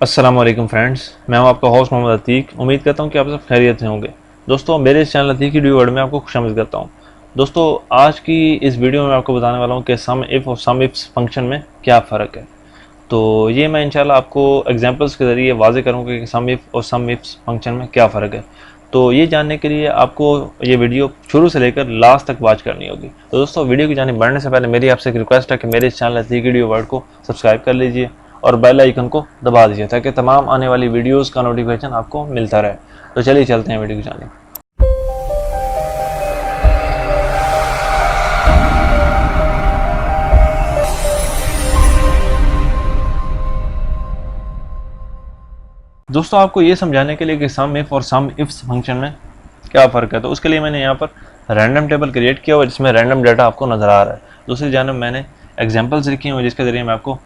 अस्सलाम वालेकुम फ्रेंड्स, मैं हूं आपका होस्ट मोहम्मद अतीक। उम्मीद करता हूं कि आप सब खैरियत से होंगे। दोस्तों, मेरे इस चैनल अतीक की वर्ल्ड में आपको खुशामदीद करता हूं। दोस्तों, आज की इस वीडियो में आपको बताने वाला हूं कि सम इफ़ और सम इफ्स फंक्शन में क्या फ़र्क है। तो ये मैं इंशाल्लाह आपको एग्जांपल्स के ज़रिए वाज़े करूँगा कि सम इफ़ और सम इफ्स फंक्शन में क्या फ़र्क है। तो ये जानने के लिए आपको ये वीडियो शुरू से लेकर लास्ट तक वॉच करनी होगी। तो दोस्तों, वीडियो की जानिब बढ़ने से पहले मेरी आपसे एक रिक्वेस्ट है कि मेरे इस चैनल अतीक वर्ल्ड को सब्सक्राइब कर लीजिए और बेल आइकन को दबा दीजिए ताकि तमाम आने वाली वीडियोस का नोटिफिकेशन आपको मिलता रहे। तो चलिए चलते हैं वीडियो की जानिब। दोस्तों, आपको ये समझाने के लिए कि सम इफ और सम इफ्स फंक्शन में क्या फ़र्क है, तो उसके लिए मैंने यहाँ पर रैंडम टेबल क्रिएट किया हुआ जिसमें रैंडम डाटा आपको नज़र आ रहा है। दूसरी जानब मैंने एग्जांपल्स लिखी हुई जिसके ज़रिए मैं आपको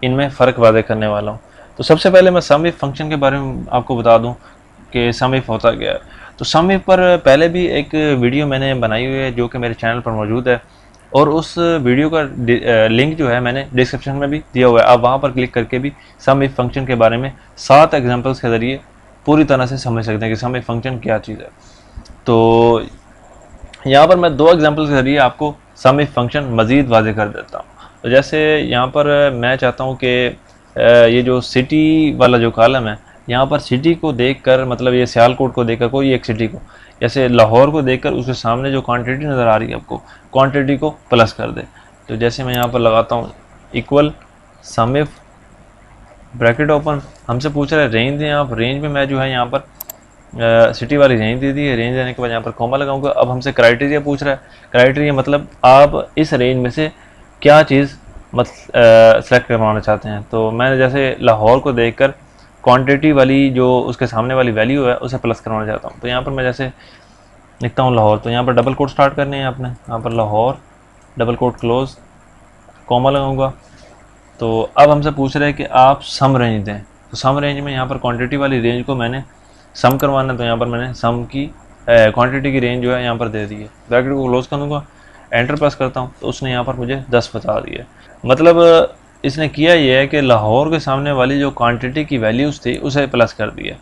इनमें फ़र्क वाज़े करने वाला हूँ। तो सबसे पहले मैं सम इफ फंक्शन के बारे में आपको बता दूँ कि सम इफ होता क्या है। तो सम इफ पर पहले भी एक वीडियो मैंने बनाई हुई है जो कि मेरे चैनल पर मौजूद है, और उस वीडियो का लिंक जो है मैंने डिस्क्रिप्शन में भी दिया हुआ है। आप वहाँ पर क्लिक करके भी सम इफ फंक्शन के बारे में 7 एग्जांपल्स के ज़रिए पूरी तरह से समझ सकते हैं कि सम इफ फंक्शन क्या चीज़ है। तो यहाँ पर मैं 2 एग्जांपल्स के ज़रिए आपको सम इफ फंक्शन मज़ीद वाज़े कर देता हूँ। तो जैसे यहाँ पर मैं चाहता हूँ कि ये जो सिटी वाला जो कॉलम है, यहाँ पर सिटी को देखकर, मतलब ये सियालकोट को देखकर, कोई एक सिटी को, जैसे लाहौर को देखकर उसके सामने जो क्वांटिटी नज़र आ रही है आपको, क्वांटिटी को प्लस कर दे। तो जैसे मैं यहाँ पर लगाता हूँ equal sum if bracket open, हमसे पूछ रहा है रेंज दें आप। रेंज में मैं जो है यहाँ पर सिटी वाली रेंज दे दी है। रेंज देने के बाद यहाँ पर कॉमा लगाऊंगा। अब हमसे क्राइटेरिया पूछ रहा है। क्राइटेरिया मतलब आप इस रेंज में से क्या चीज़ सेलेक्ट करवाना चाहते हैं। तो मैं जैसे लाहौर को देखकर क्वांटिटी वाली जो उसके सामने वाली वैल्यू है उसे प्लस करवाना चाहता हूँ। तो यहाँ पर मैं जैसे लिखता हूँ लाहौर, तो यहाँ पर डबल कोट स्टार्ट करने हैं आपने। यहाँ पर Lahore double quote close, comma लगाऊंगा। तो अब हमसे पूछ रहे हैं कि आप सम रेंज दें। तो सम रेंज में यहाँ पर क्वांटिटी वाली रेंज को मैंने सम करवाना है, तो यहाँ पर मैंने सम की क्वांटिटी की रेंज जो है यहाँ पर दे दी है। ब्रैकेट को क्लोज कर दूँगा, एंटर प्रेस करता हूँ तो उसने यहाँ पर मुझे 10 बता दी है। मतलब इसने किया ये है कि लाहौर के सामने वाली जो क्वांटिटी की वैल्यूज़ थी उसे प्लस कर दिया।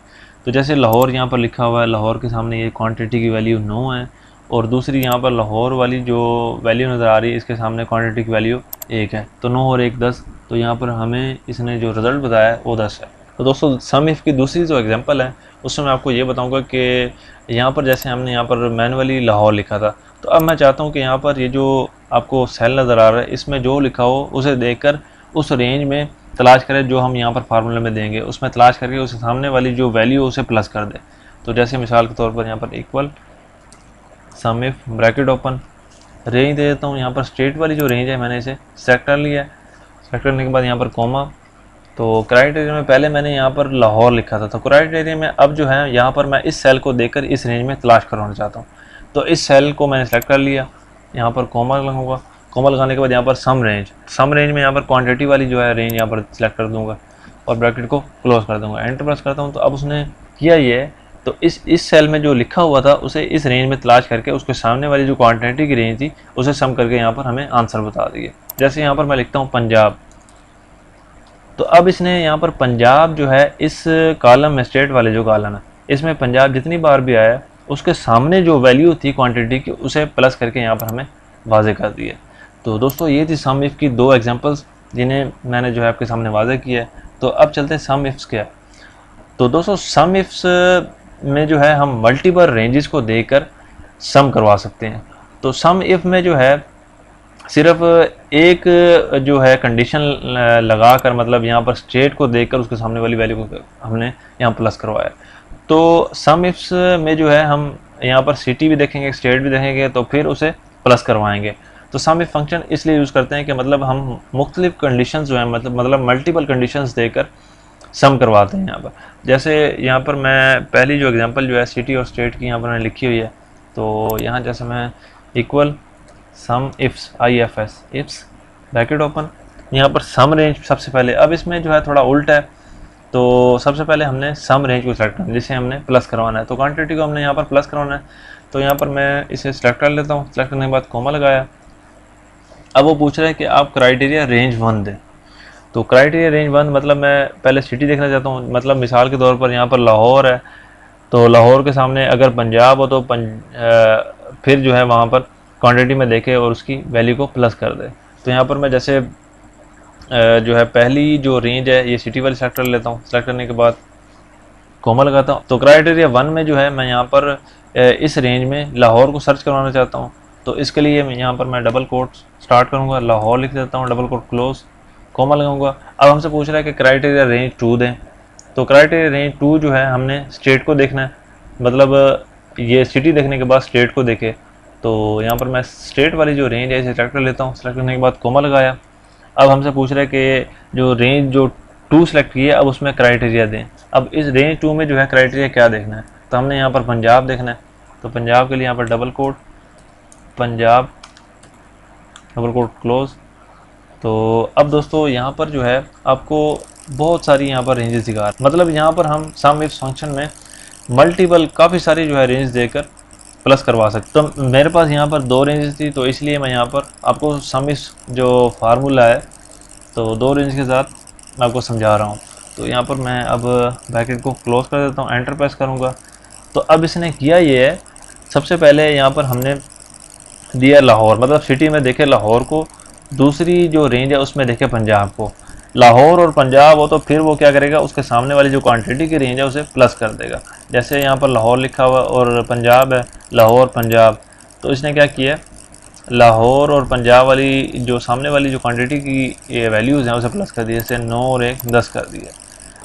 तो जैसे लाहौर यहाँ पर लिखा हुआ है, लाहौर के सामने ये क्वांटिटी की वैल्यू 9 है, और दूसरी यहाँ पर लाहौर वाली जो वैल्यू नज़र आ रही है इसके सामने क्वांटिटी की वैल्यू 1 है। तो 9 और 1 10, तो यहाँ पर हमें इसने जो रिज़ल्ट बताया है वो 10 है। तो दोस्तों, सम इफ़ की दूसरी जो एग्जांपल है उसमें मैं आपको ये बताऊंगा कि यहाँ पर जैसे हमने यहाँ पर मैनुअली लाहौर लिखा था, तो अब मैं चाहता हूँ कि यहाँ पर ये जो आपको सेल नज़र आ रहा है इसमें जो लिखा हो उसे देखकर उस रेंज में तलाश करें जो हम यहाँ पर फार्मूले में देंगे, उसमें तलाश करके उसके सामने वाली जो वैल्यू उसे प्लस कर दे। तो जैसे मिसाल के तौर पर यहाँ पर equal sum if bracket open, range दे देता हूँ। यहाँ पर स्टेट वाली जो रेंज है मैंने इसे सेलेक्ट कर लिया है। सेलेक्ट करने के बाद यहाँ पर कॉमा, तो क्राइटेरिया में पहले मैंने यहाँ पर लाहौर लिखा था, तो क्राइटेरिया में अब जो है यहाँ पर मैं इस सेल को देखकर इस रेंज में तलाश करवाना चाहता हूँ। तो इस सेल को मैंने सेलेक्ट कर लिया, यहाँ पर कॉमा लगाऊंगा। कॉमा लगाने के बाद यहाँ पर सम रेंज में यहाँ पर क्वांटिटी वाली जो है रेंज यहाँ पर सेलेक्ट कर दूँगा और ब्रैकेट को क्लोज कर दूँगा। एंटर प्रेस करता हूँ तो अब उसने किया ये है, तो इस सेल में जो लिखा हुआ था उसे इस रेंज में तलाश करके उसके सामने वाली जो क्वांटिटी की रेंज थी उसे सम करके यहाँ पर हमें आंसर बता दिए। जैसे यहाँ पर मैं लिखता हूँ पंजाब, तो अब इसने यहाँ पर पंजाब जो है इस कॉलम में, स्टेट वाले जो कॉलम है इसमें पंजाब जितनी बार भी आया उसके सामने जो वैल्यू थी क्वांटिटी की उसे प्लस करके यहाँ पर हमें वाजे कर दिए। तो दोस्तों, ये थी सम इफ़ की 2 एग्जांपल्स जिन्हें मैंने जो है आपके सामने वाजे किया है। तो अब चलते हैं सम इफ्स क्या है। तो दोस्तों, सम इफ्स में जो है हम मल्टीपल रेंजेस को देकर सम करवा सकते हैं। तो सम इफ़ में जो है सिर्फ एक जो है कंडीशन लगा कर, मतलब यहाँ पर स्टेट को देखकर उसके सामने वाली वैल्यू को हमने यहाँ प्लस करवाया। तो सम इफ्स में जो है हम यहाँ पर सिटी भी देखेंगे, स्टेट भी देखेंगे, तो फिर उसे प्लस करवाएंगे। तो सम इफ फंक्शन इसलिए यूज़ करते हैं कि मतलब हम मुख्तलिफ कंडीशंस जो है, मतलब मल्टीपल कंडीशंस देकर सम करवाते हैं यहाँ पर। जैसे यहाँ पर मैं पहली जो एग्जांपल जो है सिटी और स्टेट की यहाँ पर मैंने लिखी हुई है, तो यहाँ जैसे मैं equal sum ifs ifs bracket open, यहाँ पर सम रेंज सबसे पहले। अब इसमें जो है थोड़ा उल्टा है, तो सबसे पहले हमने सम रेंज को सेलेक्ट करना है जिसे हमने प्लस करवाना है। तो क्वांटिटी को हमने यहाँ पर प्लस करवाना है, तो यहाँ पर मैं इसे सेलेक्ट कर लेता हूँ। सेलेक्ट करने के बाद कॉमा लगाया। अब वो पूछ रहा है कि आप क्राइटेरिया रेंज 1 दें। तो क्राइटेरिया रेंज 1 मतलब मैं पहले सिटी देखना चाहता हूँ, मतलब मिसाल के तौर पर यहाँ पर लाहौर है, तो लाहौर के सामने अगर पंजाब हो तो फिर जो है वहाँ पर क्वांटिटी में देखे और उसकी वैल्यू को प्लस कर दे। तो यहाँ पर मैं जैसे जो है पहली जो रेंज है ये सिटी वाली सेलेक्ट कर लेता हूँ। सेलेक्ट करने के बाद कोमा लगाता हूँ। तो क्राइटेरिया 1 में जो है मैं यहाँ पर इस रेंज में लाहौर को सर्च करवाना चाहता हूँ। तो इसके लिए यहाँ पर मैं डबल कोट स्टार्ट करूँगा, लाहौर लिख देता हूँ, डबल कोट क्लोज, कोमा लगाऊंगा। अब हमसे पूछ रहा है कि क्राइटेरिया रेंज 2 दें। तो क्राइटेरिया रेंज 2 जो है हमने स्टेट को देखना है, मतलब ये सिटी देखने के बाद स्टेट को देखे। तो यहाँ पर मैं स्टेट वाली जो रेंज है इसे सेलेक्ट कर लेता हूँ। सेलेक्ट करने के बाद कोमा लगाया। अब हमसे पूछ रहा है कि जो रेंज जो 2 सेलेक्ट की है अब उसमें क्राइटेरिया दें। अब इस रेंज 2 में जो है क्राइटेरिया क्या देखना है, तो हमने यहाँ पर पंजाब देखना है। तो पंजाब के लिए यहाँ पर double quote Punjab, double quote close. तो अब दोस्तों यहाँ पर जो है आपको बहुत सारी यहाँ पर रेंजेस दिखा, मतलब यहाँ पर हम सम इफ फंक्शन में मल्टीपल काफ़ी सारी जो है रेंज देकर प्लस करवा सकते। तो मेरे पास यहाँ पर 2 रेंजेस थी, तो इसलिए मैं यहाँ पर आपको सम इफ जो फार्मूला है तो 2 रेंज के साथ मैं आपको समझा रहा हूँ। तो यहाँ पर मैं अब ब्रैकेट को क्लोज कर देता हूँ, एंटर प्रेस करूँगा। तो अब इसने किया ये है, सबसे पहले यहाँ पर हमने दिया लाहौर, मतलब सिटी में देखे लाहौर को, दूसरी जो रेंज है उसमें देखे पंजाब को। लाहौर और पंजाब हो तो फिर वो क्या करेगा, उसके सामने वाली जो क्वांटिटी की रेंज है उसे प्लस कर देगा। जैसे यहाँ पर लाहौर लिखा हुआ और पंजाब है, लाहौर पंजाब, तो इसने क्या किया, लाहौर और पंजाब वाली जो सामने वाली जो क्वांटिटी की वैल्यूज़ हैं उसे प्लस कर दिया, जैसे 9 और 1 10 कर दिया।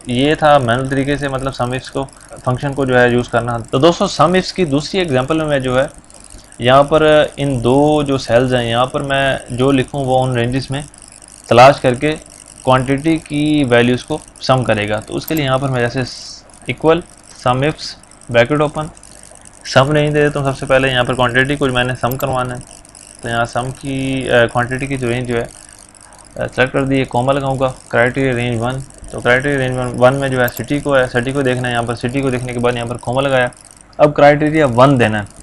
ये था मैनुअल तरीके से, मतलब सम इफ्स को फंक्शन को जो है यूज़ करना। तो दोस्तों सम इफ्स की दूसरी एग्जांपल में मैं जो है यहाँ पर इन 2 जो सेल्स हैं यहाँ पर मैं जो लिखूँ वो उन रेंजेस में तलाश करके क्वांटिटी की वैल्यूज़ को सम करेगा। तो उसके लिए यहाँ पर मैं जैसे equal sum ifs bracket open, sum range दे देता हूँ। सबसे पहले यहाँ पर क्वांटिटी को मैंने सम करवाना है, तो यहाँ सम की क्वांटिटी की जो रेंज जो है सेलेक्ट कर दी, कोमा लगाऊंगा। क्राइटेरिया रेंज 1, तो क्राइटेरिया रेंज 1 में जो है सिटी को है, सिटी को देखना है। यहाँ पर सिटी को देखने के बाद यहाँ पर कोमा लगाया। अब क्राइटेरिया 1 देना है।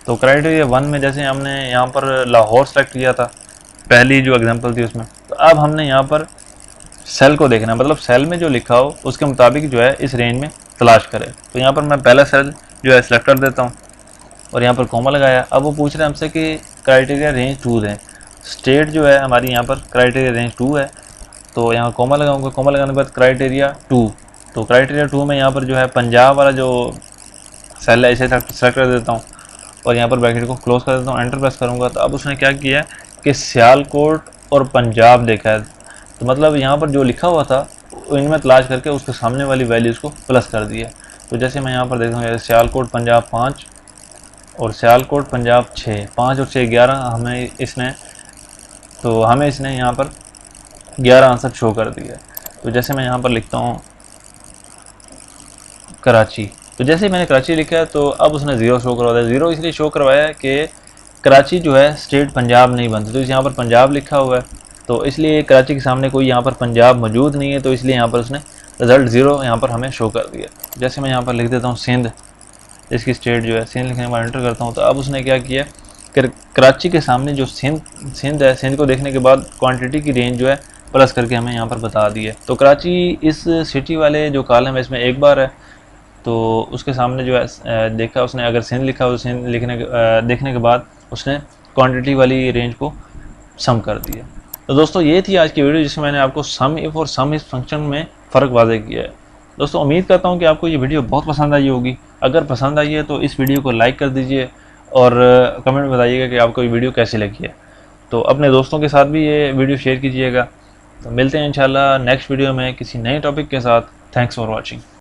तो क्राइटेरिया 1 में जैसे हमने यहाँ पर लाहौर सेलेक्ट किया था पहली जो एग्जांपल थी उसमें, तो अब हमने यहाँ पर सेल को देखना है, मतलब सेल में जो लिखा हो उसके मुताबिक जो है इस रेंज में तलाश करें। तो यहाँ पर मैं पहला सेल जो है सेलेक्ट कर देता हूँ और यहाँ पर कोमा लगाया। अब वो पूछ रहे हैं हमसे कि क्राइटेरिया रेंज 2 दें। स्टेट जो है हमारी यहाँ पर क्राइटेरिया रेंज 2 है, तो यहाँ कोमा लगाऊंगा। कोमा लगाने के बाद क्राइटेरिया 2, तो क्राइटेरिया 2 में यहाँ पर जो है पंजाब वाला जो सेल है इसे सेलेक्ट कर देता हूँ और यहाँ पर ब्रैकेट को क्लोज कर देता हूँ, एंटर प्रेस करूँगा। तो अब उसने क्या किया कि सियालकोट और पंजाब देखा है, तो मतलब यहाँ पर जो लिखा हुआ था इनमें तलाश करके उसके सामने वाली वैल्यूज़ को प्लस कर दिया। तो जैसे मैं यहाँ पर देखता हूँ सियालकोट पंजाब 5 और सियालकोट पंजाब 6, 5 और 6 11 हमें इसने, तो हमें इसने यहाँ पर 11 आंसर शो कर दिया। तो जैसे मैं यहाँ पर लिखता हूँ कराची, तो जैसे ही मैंने कराची लिखा है तो अब उसने 0 शो करवा दिया। 0 इसलिए शो करवाया है कि कराची जो है स्टेट पंजाब नहीं बनती, तो यहाँ पर पंजाब लिखा हुआ है, तो इसलिए कराची के सामने कोई यहाँ पर पंजाब मौजूद नहीं है, तो इसलिए यहाँ पर उसने रिज़ल्ट 0 यहाँ पर हमें शो कर दिया। जैसे मैं यहाँ पर लिख देता हूँ सिंध, इसकी स्टेट जो है सिंध लिखने के बाद एंटर करता हूँ, तो अब उसने क्या किया कि कराची के सामने जो सिंध है, सिंध को देखने के बाद क्वांटिटी की रेंज जो है प्लस करके हमें यहाँ पर बता दी है। तो कराची इस सिटी वाले जो कॉलम है इसमें एक बार है, तो उसके सामने जो है देखा उसने, अगर सिंध लिखा हो तो सिंध देखने के बाद उसने क्वांटिटी वाली रेंज को सम कर दिया। तो दोस्तों ये थी आज की वीडियो जिसमें मैंने आपको सम इफ और सम इस फंक्शन में फ़र्क वाज़ेह किया है। दोस्तों उम्मीद करता हूँ कि आपको ये वीडियो बहुत पसंद आई होगी। अगर पसंद आई है तो इस वीडियो को लाइक कर दीजिए और कमेंट में बताइएगा कि आपको ये वीडियो कैसी लगी है। तो अपने दोस्तों के साथ भी ये वीडियो शेयर कीजिएगा। तो मिलते हैं इंशाल्लाह नेक्स्ट वीडियो में किसी नए टॉपिक के साथ। Thanks for watching.